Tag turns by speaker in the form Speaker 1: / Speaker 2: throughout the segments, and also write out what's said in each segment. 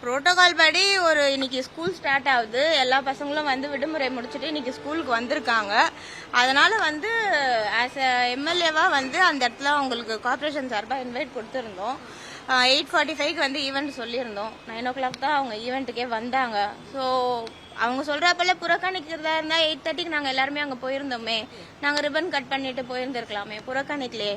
Speaker 1: Protocol படி இன்னைக்கு school start ஆகுது. எல்லா பசங்களும் வந்து விடுமுறை முடிச்சுட்டு இன்னைக்கு ஸ்கூலுக்கு வந்திருக்காங்க. அதனால வந்து ஆஸ் எ எம்எல்ஏவா வந்து அந்த இடத்துல அவங்களுக்கு கார்பரேஷன் சார்பாக இன்வைட் கொடுத்துருந்தோம். 8:45க்கு வந்து ஈவெண்ட் சொல்லியிருந்தோம். 9 o'clock தான் அவங்க ஈவெண்ட்டுக்கே வந்தாங்க. ஸோ அவங்க சொல்றப்பல புறக்கணிக்கிறதா இருந்தா 8:30க்கு நாங்க எல்லாருமே அங்க போயிருந்தோமே, நாங்க ரிப்பன் கட் பண்ணிட்டு போயிருந்திருக்கலாமே. புறக்கணிக்கலே,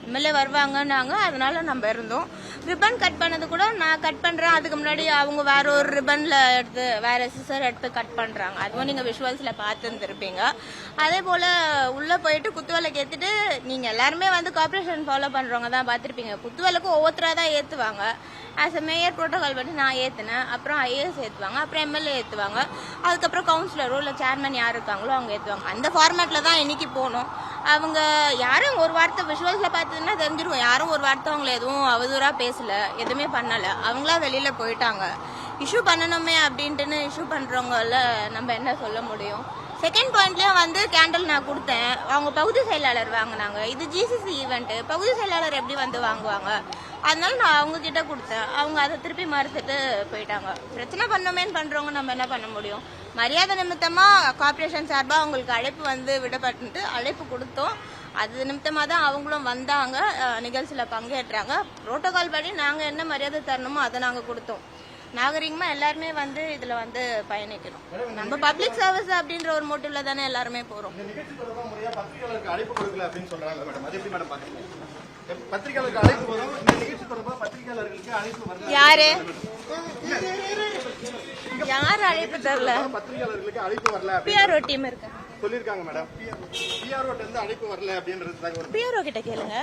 Speaker 1: எம்எல்ஏ வருவாங்கன்னாங்க, அதனால நம்ம இருந்தோம். ரிப்பன் கட் பண்ணது கூட நான் கட் பண்றேன், அதுக்கு முன்னாடி அவங்க வேற ஒரு ரிப்பன்ல எடுத்து வேற சிசர் எடுத்து கட் பண்றாங்க. அதுவும் நீங்க விஷுவல்ஸ்ல பார்த்துருப்பீங்க. அதே போல உள்ள போயிட்டு குத்துவிளக்கு ஏத்திட்டு, நீங்க எல்லாருமே வந்து கார்பரேஷன் ஃபாலோ பண்றவங்க தான் பார்த்திருப்பீங்க. குத்துவிளக்கு ஒவ்வொருத்தரா தான் ஏத்துவாங்க. ஆஸ் எ மேயர் புரோட்டோகால் படி நான் ஏத்தினேன், அப்புறம் ஐஏஎஸ் ஏத்துவாங்க, அப்புறம் எம்எல்ஏ ஏத்துவாங்க, அதுக்கப்புறம் கவுன்சிலரோ இல்ல சேர்மன் யார் இருக்காங்களோ அவங்க ஏத்துவாங்க. அந்த ஃபார்மேட்ல தான் இன்னைக்கு போனோம். அவங்க யாரும் ஒரு வார்த்தை விஷுவல்ஸ்ல பார்த்ததுன்னா தெரிஞ்சிருக்கும், யாரும் ஒரு வார்த்தை அவங்கள எதுவும் அவதூறா பேசல, எதுவுமே பண்ணல. அவங்களா வெளியில போயிட்டாங்க. இஷ்யூ பண்ணணுமே அப்படின்ட்டுன்னு இஷ்யூ பண்றவங்கள நம்ம என்ன சொல்ல முடியும்? செகண்ட் பாயிண்ட்லயும் வந்து கேண்டில் நான் கொடுத்தேன், அவங்க பகுதி செயலாளர் வாங்கினாங்க. இது ஜிசிசி ஈவெண்ட், பகுதி செயலாளர் எப்படி வந்து வாங்குவாங்க? அதனால நான் அவங்க கிட்ட கொடுத்தேன். அவங்க அதை திருப்பி மறுத்துட்டு போயிட்டாங்க. பிரச்சனை பண்ணோமேன்னு பண்றவங்க நம்ம என்ன பண்ண முடியும்? மரியாதை நிமித்தமா கார்பரேஷன் சார்பா அவங்களுக்கு அழைப்பு வந்து விடப்பட்டு அழைப்பு கொடுத்தோம். அது நிமித்தமா தான் அவங்களும் வந்தாங்க, நிகழ்ச்சியில பங்கேற்றாங்க. புரோட்டோகால் படி நாங்க என்ன மரியாதை தரணுமோ அதை நாங்க கொடுத்தோம். நாகரிகமா எல்லாருமே வந்து இதுல வந்து பயணிக்கணும். நம்ம பப்ளிக் சர்வீஸ் அப்படின்ற ஒரு மோட்டிவ்ல தானே எல்லாருமே போறோம். யாரு யாரு அழைப்பு தரல? பிஆர்ஓ டீம் இருக்கு சொல்லிருக்காங்க மேடம். பிஆர்ஓ கிட்ட கேளுங்க.